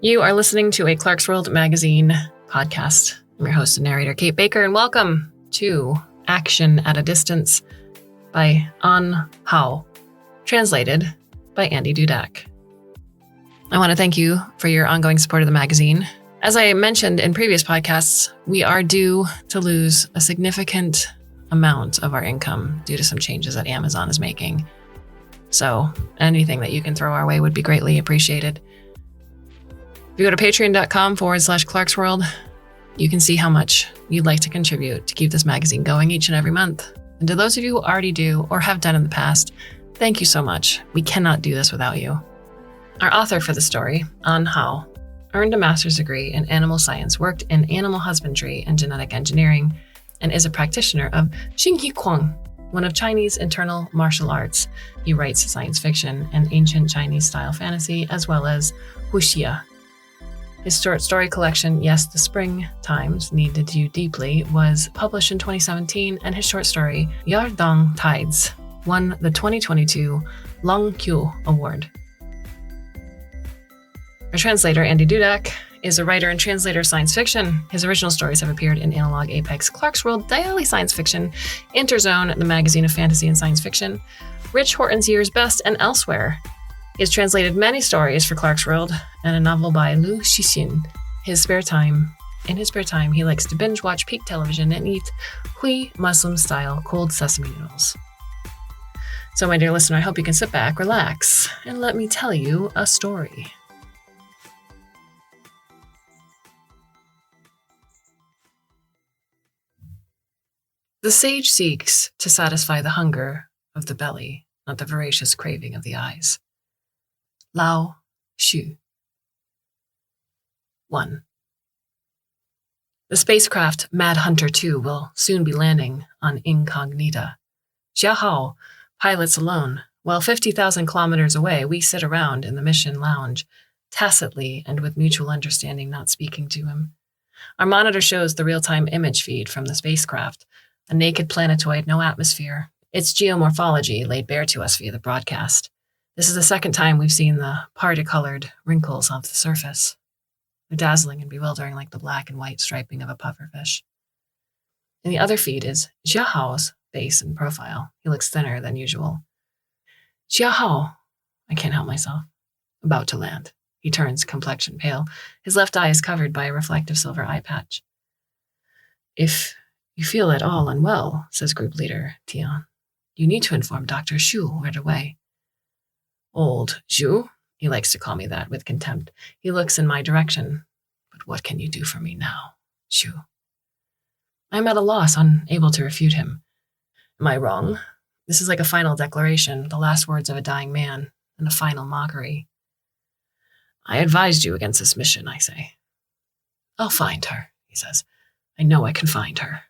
You are listening to a Clarkesworld Magazine podcast. I'm your host and narrator, Kate Baker, and welcome to Action at a Distance by An Hao, translated by Andy Dudak. I want to thank you for your ongoing support of the magazine. As I mentioned in previous podcasts, we are due to lose a significant amount of our income due to some changes that Amazon is making. So anything that you can throw our way would be greatly appreciated. If you go to patreon.com/Clarkesworld, you can see how much you'd like to contribute to keep this magazine going each and every month. And to those of you who already do or have done in the past, thank you so much. We cannot do this without you. Our author for the story, An Hao, earned a master's degree in animal science, worked in animal husbandry and genetic engineering, and is a practitioner of Xingyi Kuang, one of Chinese internal martial arts. He writes science fiction and ancient Chinese-style fantasy, as well as wuxia. His short story collection, Yes, the Spring Times Needed You Deeply, was published in 2017, and his short story, Yardang Tides, won the 2022 Long Q Award. Our translator, Andy Dudak, is a writer and translator of science fiction. His original stories have appeared in Analog, Apex, Clarkesworld, Daily Science Fiction, Interzone, the magazine of fantasy and science fiction, Rich Horton's Year's Best, and elsewhere. He has translated many stories for Clarkesworld and a novel by Lu Xixin. In his spare time, he likes to binge watch peak television and eat Hui Muslim-style cold sesame noodles. So, my dear listener, I hope you can sit back, relax, and let me tell you a story. The sage seeks to satisfy the hunger of the belly, not the voracious craving of the eyes. Lao Shu. 1. The spacecraft Mad Hunter 2 will soon be landing on Incognita. An Hao pilots alone. While 50,000 kilometers away, we sit around in the mission lounge, tacitly and with mutual understanding, not speaking to him. Our monitor shows the real-time image feed from the spacecraft, a naked planetoid, no atmosphere. Its geomorphology laid bare to us via the broadcast. This is the second time we've seen the party-colored wrinkles of the surface. They're dazzling and bewildering like the black and white striping of a pufferfish. In the other feed is An Hao's face and profile. He looks thinner than usual. An Hao, I can't help myself. About to land. He turns, complexion pale. His left eye is covered by a reflective silver eye patch. If you feel at all unwell, says group leader Tian, you need to inform Dr. Xu right away. Old Zhu, he likes to call me that with contempt. He looks in my direction. But what can you do for me now, Zhu? I'm at a loss, unable to refute him. Am I wrong? This is like a final declaration, the last words of a dying man, and a final mockery. I advised you against this mission, I say. I'll find her, he says. I know I can find her.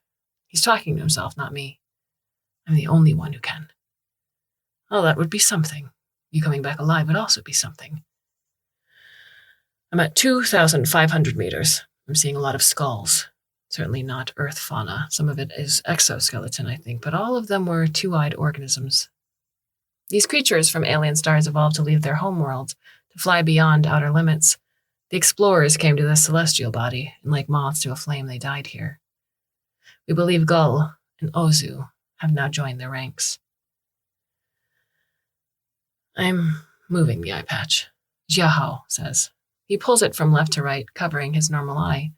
He's talking to himself, not me. I'm the only one who can. Oh, that would be something. You coming back alive would also be something. I'm at 2,500 meters. I'm seeing a lot of skulls. Certainly not earth fauna. Some of it is exoskeleton, I think, but all of them were two-eyed organisms. These creatures from alien stars evolved to leave their homeworlds, to fly beyond outer limits. The explorers came to this celestial body, and like moths to a flame, they died here. We believe Gull and Ozu have now joined their ranks. I'm moving the eye patch, An Hao says. He pulls it from left to right, covering his normal eye.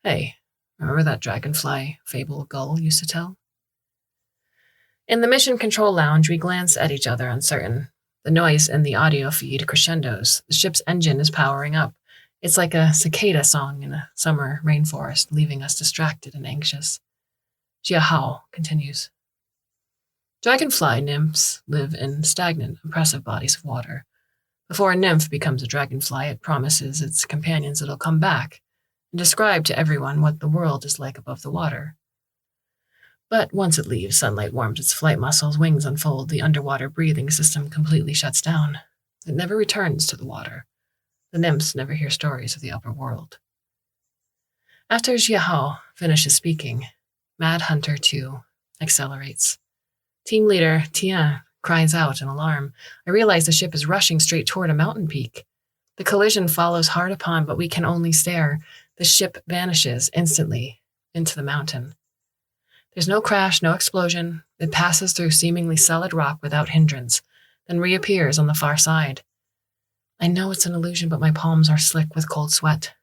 Hey, remember that dragonfly fable Gull used to tell? In the mission control lounge, we glance at each other, uncertain. The noise in the audio feed crescendos. The ship's engine is powering up. It's like a cicada song in a summer rainforest, leaving us distracted and anxious. An Hao continues. Dragonfly nymphs live in stagnant, oppressive bodies of water. Before a nymph becomes a dragonfly, it promises its companions it'll come back and describe to everyone what the world is like above the water. But once it leaves, sunlight warms its flight muscles, wings unfold, the underwater breathing system completely shuts down. It never returns to the water. The nymphs never hear stories of the upper world. After An Hao finishes speaking, Mad Hunter 2 accelerates. Team leader Tian cries out in alarm. I realize the ship is rushing straight toward a mountain peak. The collision follows hard upon, but we can only stare. The ship vanishes instantly into the mountain. There's no crash, no explosion. It passes through seemingly solid rock without hindrance, then reappears on the far side. I know it's an illusion, but my palms are slick with cold sweat.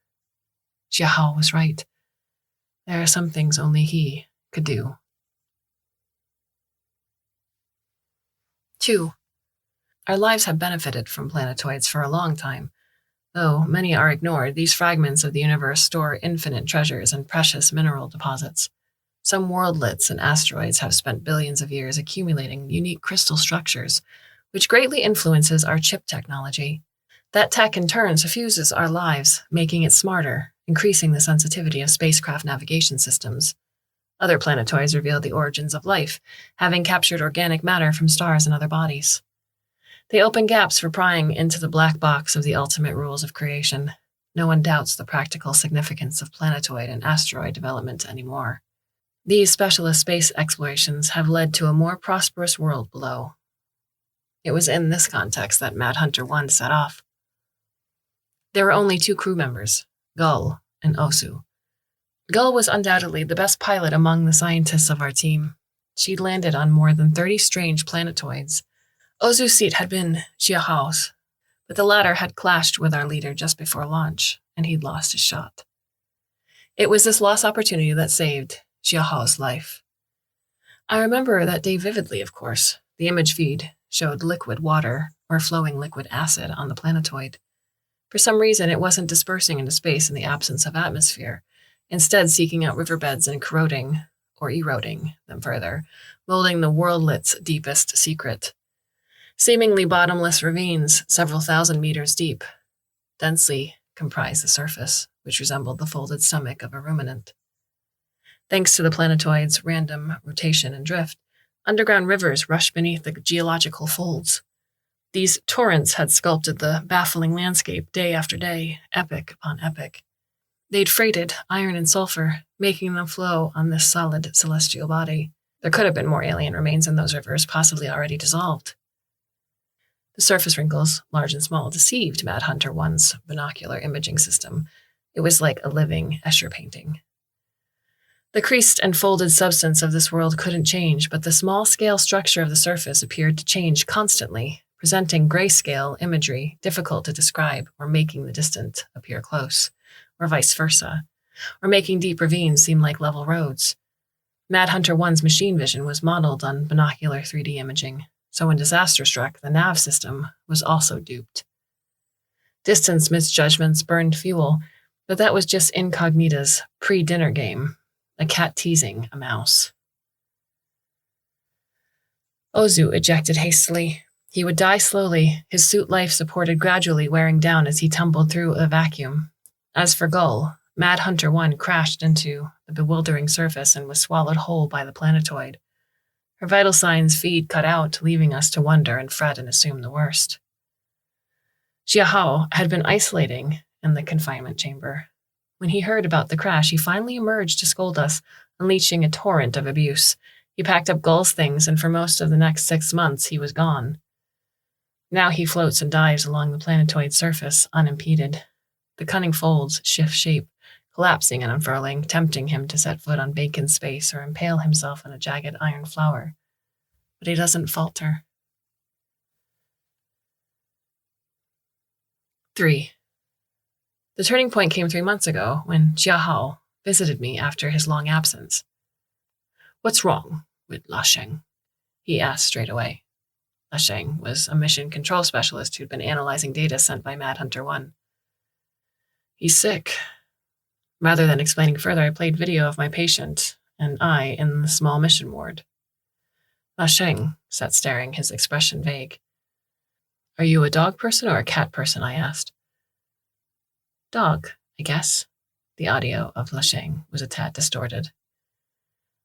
An Hao was right. There are some things only he could do. 2. Our lives have benefited from planetoids for a long time. Though many are ignored, these fragments of the universe store infinite treasures and precious mineral deposits. Some worldlets and asteroids have spent billions of years accumulating unique crystal structures, which greatly influences our chip technology. That tech in turn suffuses our lives, making it smarter, increasing the sensitivity of spacecraft navigation systems. Other planetoids reveal the origins of life, having captured organic matter from stars and other bodies. They open gaps for prying into the black box of the ultimate rules of creation. No one doubts the practical significance of planetoid and asteroid development anymore. These specialist space explorations have led to a more prosperous world below. It was in this context that Mad Hunter 1 set off. There were only 2 crew members, Gull and Osu. Gull was undoubtedly the best pilot among the scientists of our team. She'd landed on more than 30 strange planetoids. Ozu's seat had been An Hao's, but the latter had clashed with our leader just before launch, and he'd lost his shot. It was this lost opportunity that saved An Hao's life. I remember that day vividly, of course. The image feed showed liquid water or flowing liquid acid on the planetoid. For some reason, it wasn't dispersing into space in the absence of atmosphere, instead seeking out riverbeds and corroding or eroding them further, molding the worldlet's deepest secret. Seemingly bottomless ravines, several thousand meters deep, densely comprised the surface, which resembled the folded stomach of a ruminant. Thanks to the planetoid's random rotation and drift, underground rivers rushed beneath the geological folds. These torrents had sculpted the baffling landscape day after day, epoch upon epoch. They'd freighted iron and sulfur, making them flow on this solid celestial body. There could have been more alien remains in those rivers, possibly already dissolved. The surface wrinkles, large and small, deceived Mad Hunter 1's binocular imaging system. It was like a living Escher painting. The creased and folded substance of this world couldn't change, but the small-scale structure of the surface appeared to change constantly, presenting grayscale imagery difficult to describe, or making the distant appear close, or vice versa, or making deep ravines seem like level roads. Mad Hunter 1's machine vision was modeled on binocular 3D imaging, so when disaster struck, the nav system was also duped. Distance misjudgments burned fuel, but that was just Incognita's pre-dinner game, a cat teasing a mouse. Ozu ejected hastily. He would die slowly, his suit life supported gradually wearing down as he tumbled through a vacuum. As for Gull, Mad Hunter 1 crashed into the bewildering surface and was swallowed whole by the planetoid. Her vital signs feed cut out, leaving us to wonder and fret and assume the worst. An Hao had been isolating in the confinement chamber. When he heard about the crash, he finally emerged to scold us, unleashing a torrent of abuse. He packed up Gull's things, and for most of the next 6 months, he was gone. Now he floats and dives along the planetoid surface, unimpeded. The cunning folds shift shape, collapsing and unfurling, tempting him to set foot on vacant space or impale himself on a jagged iron flower. But he doesn't falter. 3. The turning point came 3 months ago when An Hao visited me after his long absence. "What's wrong with La Sheng?" he asked straight away. La Sheng was a mission control specialist who'd been analyzing data sent by Mad Hunter 1. "He's sick." Rather than explaining further, I played video of my patient and I in the small mission ward. La Sheng sat staring, his expression vague. "Are you a dog person or a cat person?" I asked. "Dog, I guess." The audio of La Sheng was a tad distorted.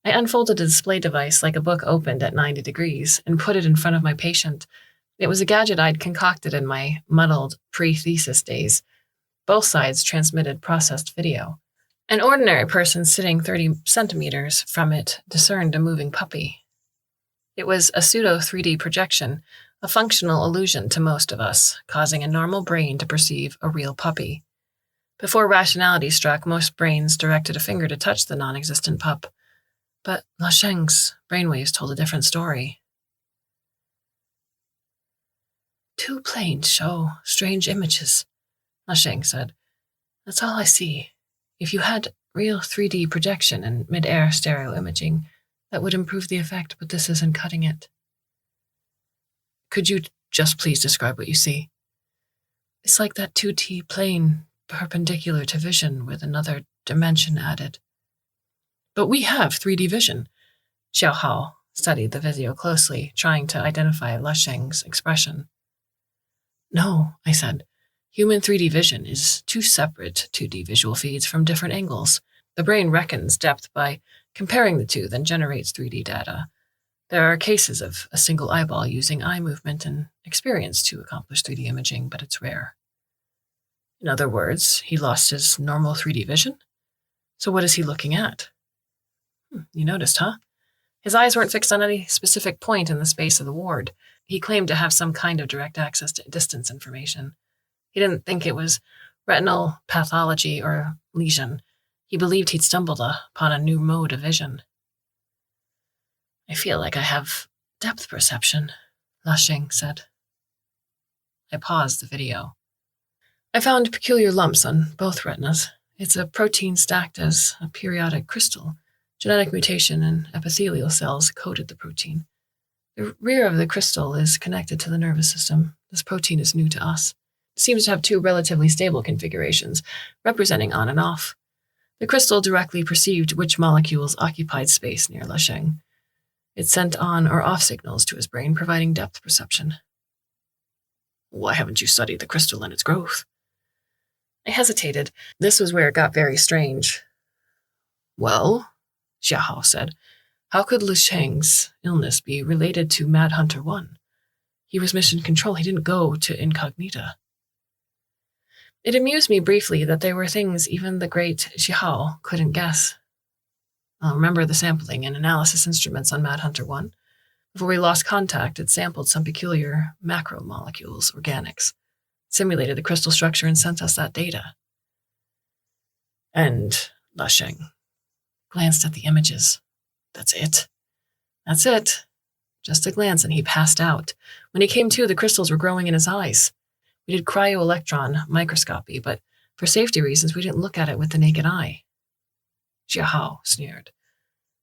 I unfolded a display device like a book opened at 90 degrees and put it in front of my patient. It was a gadget I'd concocted in my muddled pre-thesis days. Both sides transmitted processed video. An ordinary person sitting 30 centimeters from it discerned a moving puppy. It was a pseudo-3D projection, a functional illusion to most of us, causing a normal brain to perceive a real puppy. Before rationality struck, most brains directed a finger to touch the non-existent pup. But La Sheng's brainwaves told a different story. 2 planes show strange images, La Sheng said. That's all I see. If you had real 3D projection and mid-air stereo imaging, that would improve the effect, but this isn't cutting it. Could you just please describe what you see? It's like that 2D plane perpendicular to vision with another dimension added. But we have 3D vision. Xiao Hao studied the video closely, trying to identify La Sheng's expression. No, I said. Human 3D vision is 2 separate 2D visual feeds from different angles. The brain reckons depth by comparing the 2, then generates 3D data. There are cases of a single eyeball using eye movement and experience to accomplish 3D imaging, but it's rare. In other words, he lost his normal 3D vision? So what is he looking at? You noticed, huh? His eyes weren't fixed on any specific point in the space of the ward. He claimed to have some kind of direct access to distance information. He didn't think it was retinal pathology or lesion. He believed he'd stumbled upon a new mode of vision. I feel like I have depth perception, La Sheng said. I paused the video. I found peculiar lumps on both retinas. It's a protein stacked as a periodic crystal. Genetic mutation in epithelial cells coated the protein. The rear of the crystal is connected to the nervous system. This protein is new to us. It seems to have 2 relatively stable configurations, representing on and off. The crystal directly perceived which molecules occupied space near La Sheng. It sent on or off signals to his brain, providing depth perception. Why haven't you studied the crystal and its growth? I hesitated. This was where it got very strange. Well, Xia Hao said, how could Lu Sheng's illness be related to Mad Hunter 1? He was mission control. He didn't go to Incognita. It amused me briefly that there were things even the great Xia Hao couldn't guess. I'll remember the sampling and analysis instruments on Mad Hunter 1. Before we lost contact, it sampled some peculiar macromolecules, organics, simulated the crystal structure and sent us that data. And La Sheng glanced at the images. That's it. That's it. Just a glance and he passed out. When he came to, the crystals were growing in his eyes. We did cryo-electron microscopy, but for safety reasons, we didn't look at it with the naked eye. Xia Hao sneered.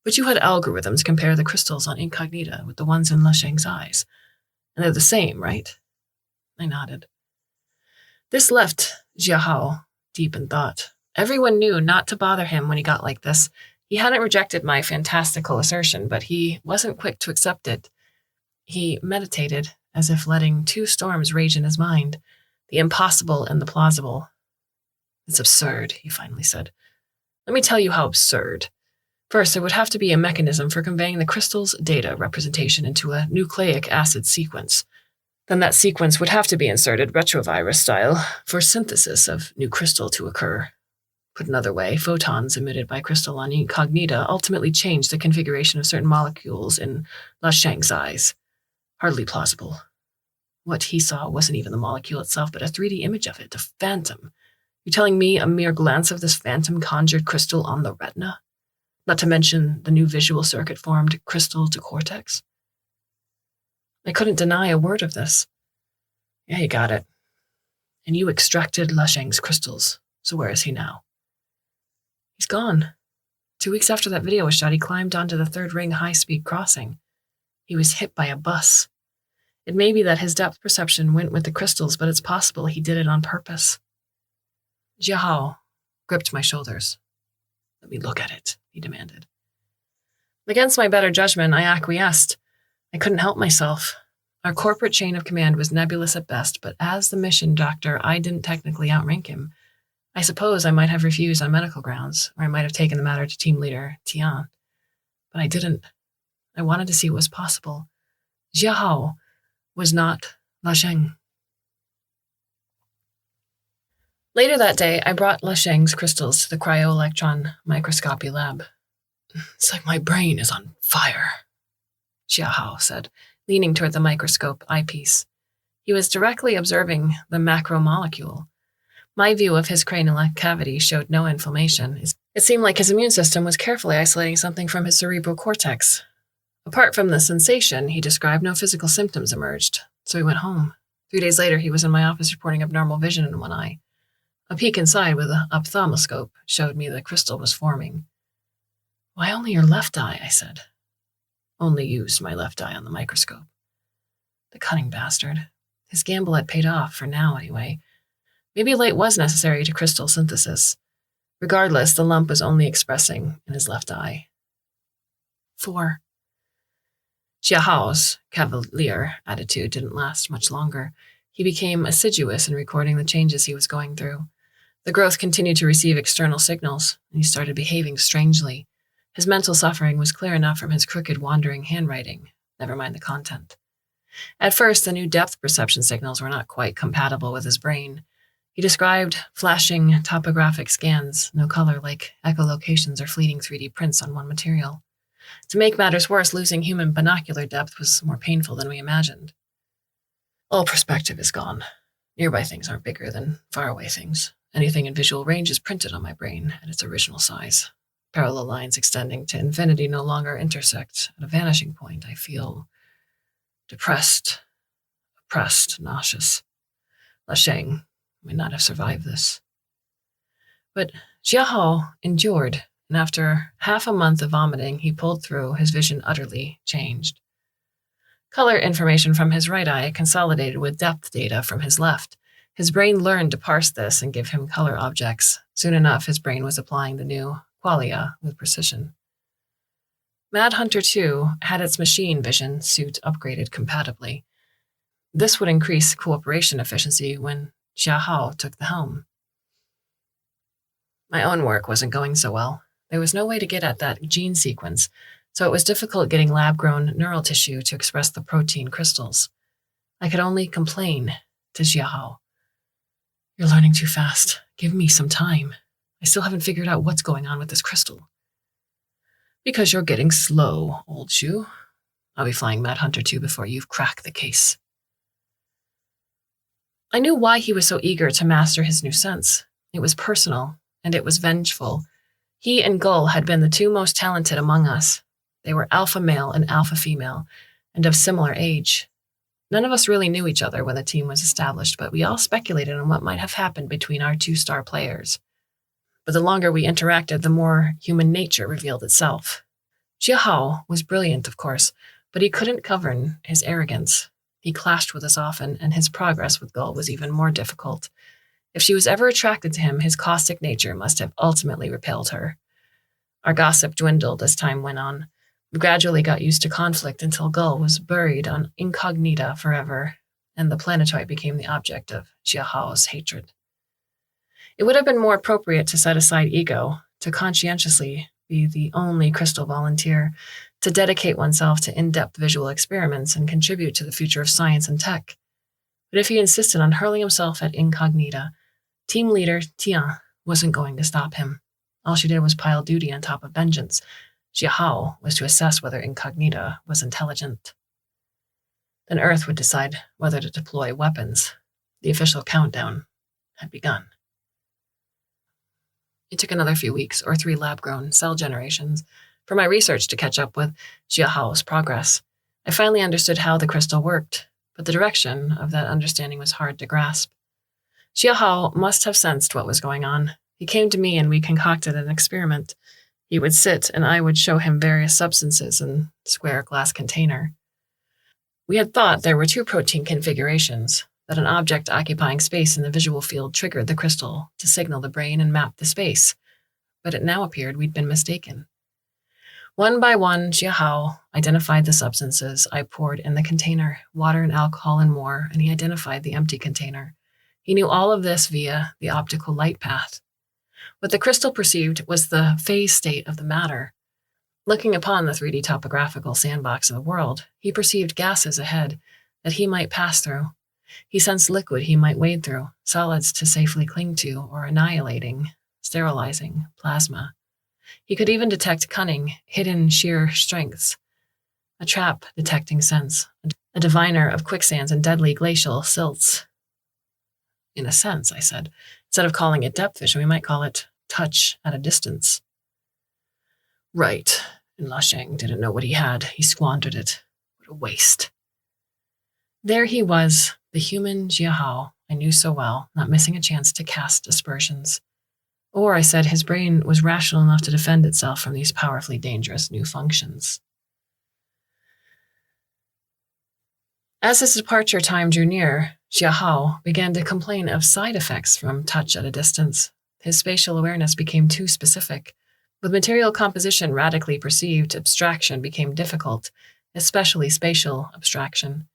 But you had algorithms compare the crystals on Incognita with the ones in La Sheng's eyes. And they're the same, right? I nodded. This left Xia Hao deep in thought. Everyone knew not to bother him when he got like this. He hadn't rejected my fantastical assertion, but he wasn't quick to accept it. He meditated, as if letting 2 storms rage in his mind, the impossible and the plausible. It's absurd, he finally said. Let me tell you how absurd. First, there would have to be a mechanism for conveying the crystal's data representation into a nucleic acid sequence. Then that sequence would have to be inserted retrovirus style for synthesis of new crystal to occur. Put another way, photons emitted by crystal on Incognita ultimately change the configuration of certain molecules in La Sheng's eyes. Hardly plausible. What he saw wasn't even the molecule itself, but a 3D image of it, a phantom. You're telling me a mere glance of this phantom conjured crystal on the retina? Not to mention the new visual circuit formed crystal to cortex? I couldn't deny a word of this. Yeah, you got it. And you extracted La Sheng's crystals, so where is he now? He's gone. 2 weeks after that video was shot, he climbed onto the 3rd ring high-speed crossing. He was hit by a bus. It may be that his depth perception went with the crystals, but it's possible he did it on purpose. Xia Hao gripped my shoulders. Let me look at it, he demanded. Against my better judgment, I acquiesced. I couldn't help myself. Our corporate chain of command was nebulous at best, but as the mission doctor, I didn't technically outrank him. I suppose I might have refused on medical grounds, or I might have taken the matter to team leader Tian. But I didn't. I wanted to see what was possible. Xia Hao was not La Sheng. Later that day, I brought La Sheng's crystals to the cryo-electron microscopy lab. It's like my brain is on fire, Xia Hao said. leaning toward the microscope eyepiece. He was directly observing the macromolecule. My view of his cranial cavity showed no inflammation. It seemed like his immune system was carefully isolating something from his cerebral cortex. Apart from the sensation he described, no physical symptoms emerged, so he went home. 3 days later, he was in my office reporting abnormal vision in one eye. A peek inside with an ophthalmoscope showed me the crystal was forming. "Why only your left eye?" I said. "Only used my left eye on the microscope." The cunning bastard. His gamble had paid off, for now anyway. Maybe light was necessary to crystal synthesis. Regardless, the lump was only expressing in his left eye. 4. Xia Hao's cavalier attitude didn't last much longer. He became assiduous in recording the changes he was going through. The growth continued to receive external signals, and he started behaving strangely. His mental suffering was clear enough from his crooked, wandering handwriting, never mind the content. At first, the new depth perception signals were not quite compatible with his brain. He described flashing topographic scans, no color, like echolocations or fleeting 3D prints on one material. To make matters worse, losing human binocular depth was more painful than we imagined. All perspective is gone. Nearby things aren't bigger than faraway things. Anything in visual range is printed on my brain at its original size. Parallel lines extending to infinity no longer intersect. At a vanishing point, I feel depressed, oppressed, nauseous. Lasheng may not have survived this. But Xia Hao endured, and after half a month of vomiting, he pulled through. His vision utterly changed. Color information from his right eye consolidated with depth data from his left. His brain learned to parse this and give him color objects. Soon enough, his brain was applying the new qualia with precision. Mad Hunter 2 had its machine vision suit upgraded compatibly. This would increase cooperation efficiency when Xia Hao took the helm. My own work wasn't going so well. There was no way to get at that gene sequence, so it was difficult getting lab-grown neural tissue to express the protein crystals. I could only complain to Xia Hao. "You're learning too fast. Give me some time. I still haven't figured out what's going on with this crystal." "Because you're getting slow, old shoe. I'll be flying Mad Hunter 2 before you've cracked the case." I knew why he was so eager to master his new sense. It was personal, and it was vengeful. He and Gull had been the two most talented among us. They were alpha male and alpha female, and of similar age. None of us really knew each other when the team was established, but we all speculated on what might have happened between our two star players. But the longer we interacted, the more human nature revealed itself. Xia Hao was brilliant, of course, but he couldn't govern his arrogance. He clashed with us often, and his progress with Gull was even more difficult. If she was ever attracted to him, his caustic nature must have ultimately repelled her. Our gossip dwindled as time went on. We gradually got used to conflict until Gull was buried on incognita forever, and the planetoid became the object of Xia Hao's hatred. It would have been more appropriate to set aside ego, to conscientiously be the only crystal volunteer, to dedicate oneself to in-depth visual experiments and contribute to the future of science and tech. But if he insisted on hurling himself at incognita, team leader Tian wasn't going to stop him. All she did was pile duty on top of vengeance. Xia Hao was to assess whether incognita was intelligent. Then Earth would decide whether to deploy weapons. The official countdown had begun. It took another few weeks, or 3 lab-grown cell generations, for my research to catch up with Xia Hao's progress. I finally understood how the crystal worked, but the direction of that understanding was hard to grasp. Xia Hao must have sensed what was going on. He came to me and we concocted an experiment. He would sit and I would show him various substances in a square glass container. We had thought there were 2 protein configurations, that an object occupying space in the visual field triggered the crystal to signal the brain and map the space. But it now appeared we'd been mistaken. One by one, Xia Hao identified the substances I poured in the container, water and alcohol and more, and he identified the empty container. He knew all of this via the optical light path. What the crystal perceived was the phase state of the matter. Looking upon the 3D topographical sandbox of the world, he perceived gases ahead that he might pass through. He sensed liquid he might wade through, solids to safely cling to or annihilating, sterilizing, plasma. He could even detect cunning, hidden sheer strengths. a trap detecting sense, a diviner of quicksands and deadly glacial silts. In a sense, I said. Instead of calling it depth vision, we might call it touch at a distance. Right. And Lasheng didn't know what he had. He squandered it. What a waste. There he was, the human Jiahao I knew so well, not missing a chance to cast aspersions. Or, I said, his brain was rational enough to defend itself from these powerfully dangerous new functions. As his departure time drew near, Jiahao began to complain of side effects from touch at a distance. His spatial awareness became too specific. With material composition radically perceived, abstraction became difficult, especially spatial abstraction.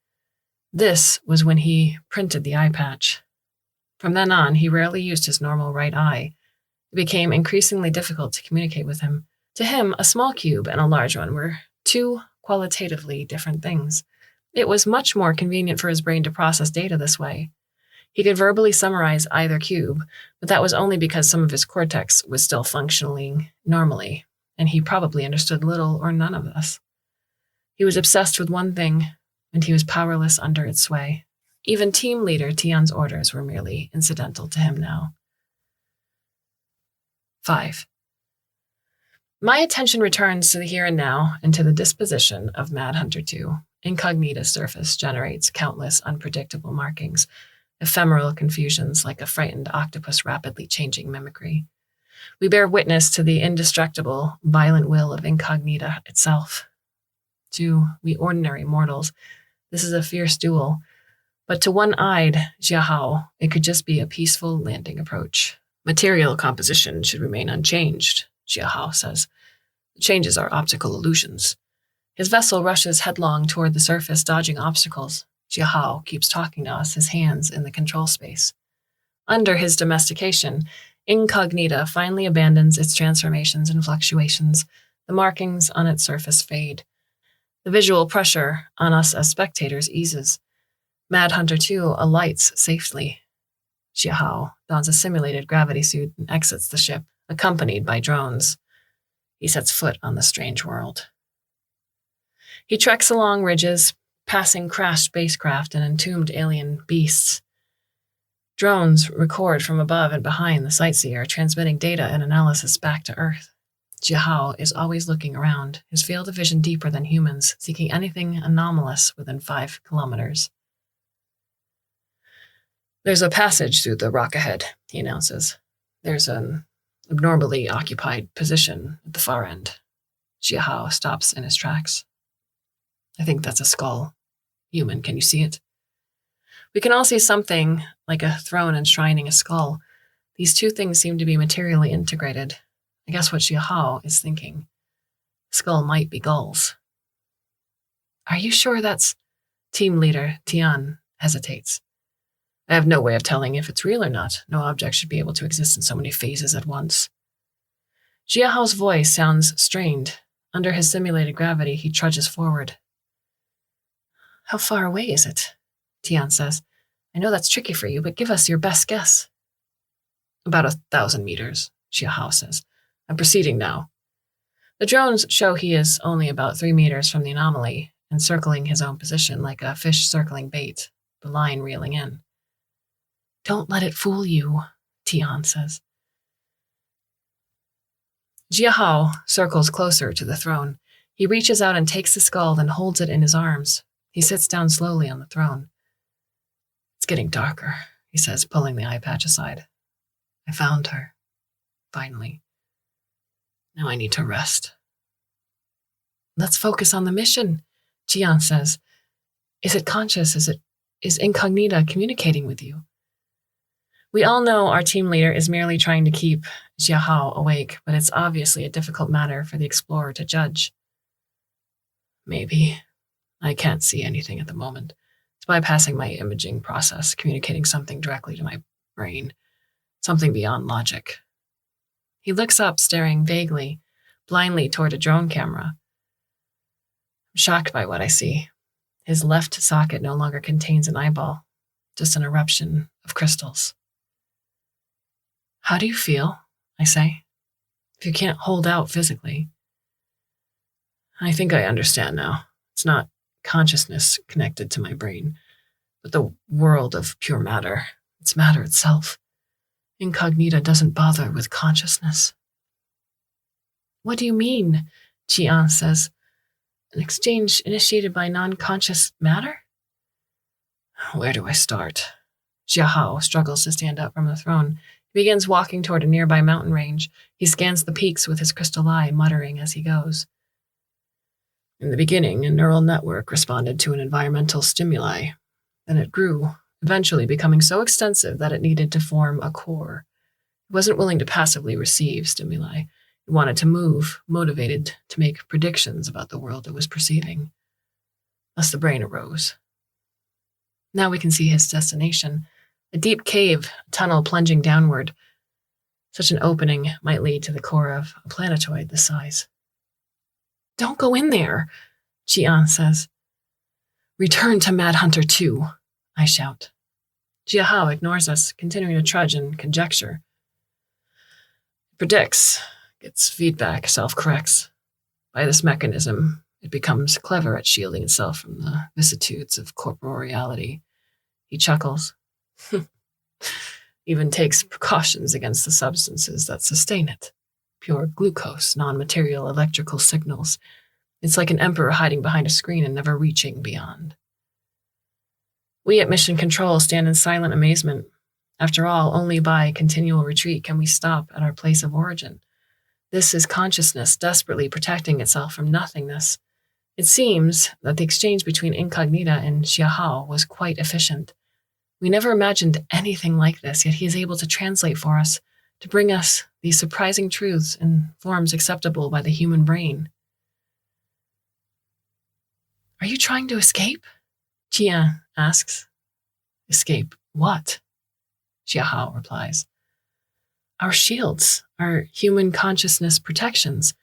This was when he printed the eye patch. From then on, he rarely used his normal right eye. It became increasingly difficult to communicate with him. To him, a small cube and a large one were two qualitatively different things. It was much more convenient for his brain to process data this way. He could verbally summarize either cube, but that was only because some of his cortex was still functioning normally, and he probably understood little or none of this. He was obsessed with one thing, and he was powerless under its sway. Even team leader Tian's orders were merely incidental to him now. 5. My attention returns to the here and now and to the disposition of Mad Hunter 2. Incognita's surface generates countless unpredictable markings, ephemeral confusions like a frightened octopus rapidly changing mimicry. We bear witness to the indestructible, violent will of Incognita itself. To we ordinary mortals, this is a fierce duel, but to one-eyed Jiahao, it could just be a peaceful landing approach. Material composition should remain unchanged, Jiahao says. The changes are optical illusions. His vessel rushes headlong toward the surface, dodging obstacles. Jiahao keeps talking to us, his hands in the control space. Under his domestication, Incognita finally abandons its transformations and fluctuations. The markings on its surface fade. The visual pressure on us as spectators eases. Mad Hunter 2 alights safely. Jiahao dons a simulated gravity suit and exits the ship, accompanied by drones. He sets foot on the strange world. He treks along ridges, passing crashed spacecraft and entombed alien beasts. Drones record from above and behind the sightseer, transmitting data and analysis back to Earth. Jiahao is always looking around, his field of vision deeper than humans, seeking anything anomalous within 5 kilometers. There's a passage through the rock ahead, he announces. There's an abnormally occupied position at the far end. Jiahao stops in his tracks. I think that's a skull. Human, can you see it? We can all see something like a throne enshrining a skull. These two things seem to be materially integrated. I guess what Jiahao is thinking. The skull might be gulls. Are you sure that's... Team leader Tian hesitates. I have no way of telling if it's real or not. No object should be able to exist in so many phases at once. Jiahao's voice sounds strained. Under his simulated gravity, he trudges forward. How far away is it? Tian says. I know that's tricky for you, but give us your best guess. About 1,000 meters, Jiahao says. I'm proceeding now. The drones show he is only about 3 meters from the anomaly, encircling his own position like a fish circling bait, the line reeling in. Don't let it fool you, Tian says. Jiahao circles closer to the throne. He reaches out and takes the skull, then holds it in his arms. He sits down slowly on the throne. It's getting darker, he says, pulling the eye patch aside. I found her, finally. Now I need to rest. Let's focus on the mission, Jian says. Is it conscious? Is Incognita communicating with you? We all know our team leader is merely trying to keep Jiahao awake, but it's obviously a difficult matter for the explorer to judge. Maybe. I can't see anything at the moment. It's bypassing my imaging process, communicating something directly to my brain, something beyond logic. He looks up, staring vaguely, blindly toward a drone camera. I'm shocked by what I see. His left socket no longer contains an eyeball, just an eruption of crystals. How do you feel? I say. If you can't hold out physically. I think I understand now. It's not consciousness connected to my brain, but the world of pure matter. It's matter itself. Incognita doesn't bother with consciousness. What do you mean? Jian says. An exchange initiated by non-conscious matter? Where do I start? Xia Hao struggles to stand up from the throne. He begins walking toward a nearby mountain range. He scans the peaks with his crystal eye, muttering as he goes. In the beginning, a neural network responded to an environmental stimuli. Then it grew, eventually becoming so extensive that it needed to form a core. It wasn't willing to passively receive stimuli. It wanted to move, motivated to make predictions about the world it was perceiving. Thus the brain arose. Now we can see his destination, a deep cave, a tunnel plunging downward. Such an opening might lead to the core of a planetoid this size. Don't go in there, Jian says. Return to Mad Hunter 2, I shout. Xia Hao ignores us, continuing to trudge and conjecture. It predicts, gets feedback, self-corrects. By this mechanism, it becomes clever at shielding itself from the vicissitudes of corporeality. He chuckles. Even takes precautions against the substances that sustain it. Pure glucose, non-material electrical signals. It's like an emperor hiding behind a screen and never reaching beyond. We at Mission Control stand in silent amazement. After all, only by continual retreat can we stop at our place of origin. This is consciousness desperately protecting itself from nothingness. It seems that the exchange between Incognita and Xia Hao was quite efficient. We never imagined anything like this, yet he is able to translate for us, to bring us these surprising truths in forms acceptable by the human brain. Are you trying to escape? Jian asks. Escape what? Xia Hao replies. Our shields, our human consciousness protections.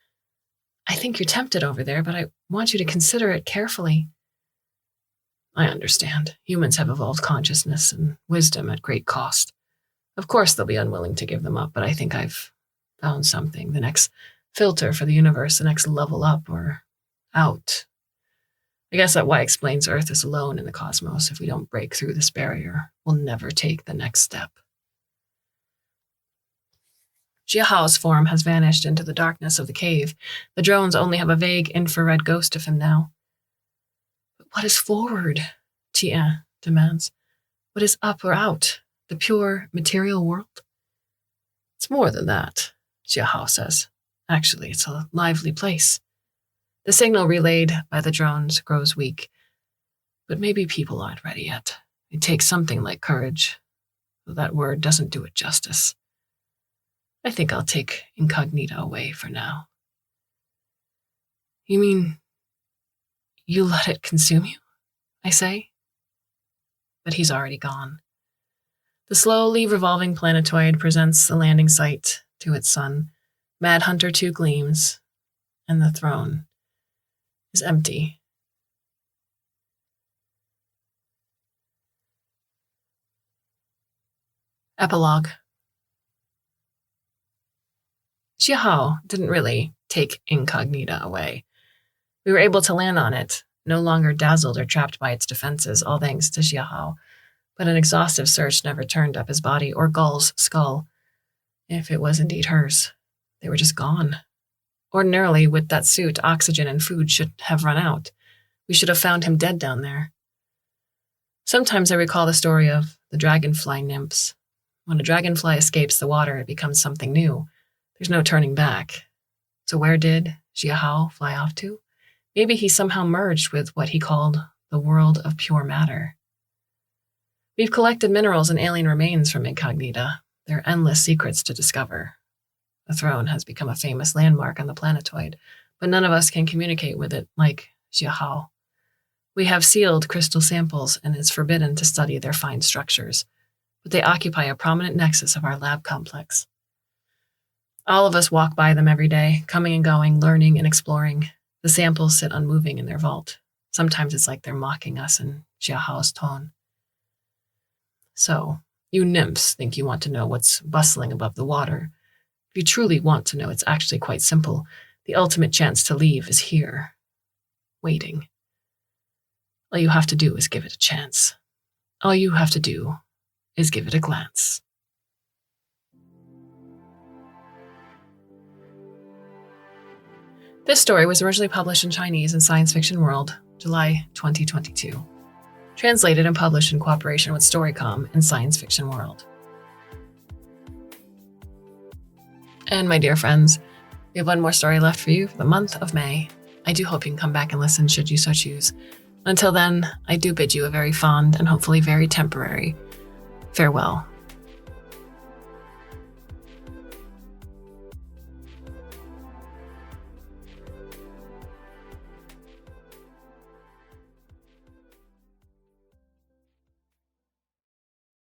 I think you're tempted over there, but I want you to consider it carefully. I understand. Humans have evolved consciousness and wisdom at great cost. Of course, they'll be unwilling to give them up, but I think I've found something, the next filter for the universe, the next level up or out. I guess that why explains Earth is alone in the cosmos. If we don't break through this barrier, we'll never take the next step. Xia Hao's form has vanished into the darkness of the cave. The drones only have a vague infrared ghost of him now. But what is forward? Jian demands. What is up or out? The pure material world? It's more than that, Xia Hao says. Actually, it's a lively place. The signal relayed by the drones grows weak. But maybe people aren't ready yet. It takes something like courage, though that word doesn't do it justice. I think I'll take Incognita away for now. You mean you let it consume you? I say. But he's already gone. The slowly revolving planetoid presents the landing site to its sun. Mad Hunter 2 gleams, and the throne is empty. Epilogue. Xia Hao didn't really take Incognita away. We were able to land on it, no longer dazzled or trapped by its defenses, all thanks to Xia Hao. But an exhaustive search never turned up his body or Gull's skull, if it was indeed hers. They were just gone. Ordinarily, with that suit, oxygen and food should have run out. We should have found him dead down there. Sometimes I recall the story of the dragonfly nymphs. When a dragonfly escapes the water, it becomes something new. There's no turning back. So where did Xia Hao fly off to? Maybe he somehow merged with what he called the world of pure matter. We've collected minerals and alien remains from Incognita. There are endless secrets to discover. The throne has become a famous landmark on the planetoid, but none of us can communicate with it like Xia Hao. We have sealed crystal samples, and it's forbidden to study their fine structures, but they occupy a prominent nexus of our lab complex. All of us walk by them every day, coming and going, learning and exploring. The samples sit unmoving in their vault. Sometimes it's like they're mocking us in Xia Hao's tone. So, you nymphs think you want to know what's bustling above the water. If you truly want to know, it's actually quite simple. The ultimate chance to leave is here, waiting. All you have to do is give it a chance. All you have to do is give it a glance. This story was originally published in Chinese in Science Fiction World, July 2022. Translated and published in cooperation with Storycom in Science Fiction World. And my dear friends, we have one more story left for you for the month of May. I do hope you can come back and listen should you so choose. Until then, I do bid you a very fond and hopefully very temporary farewell.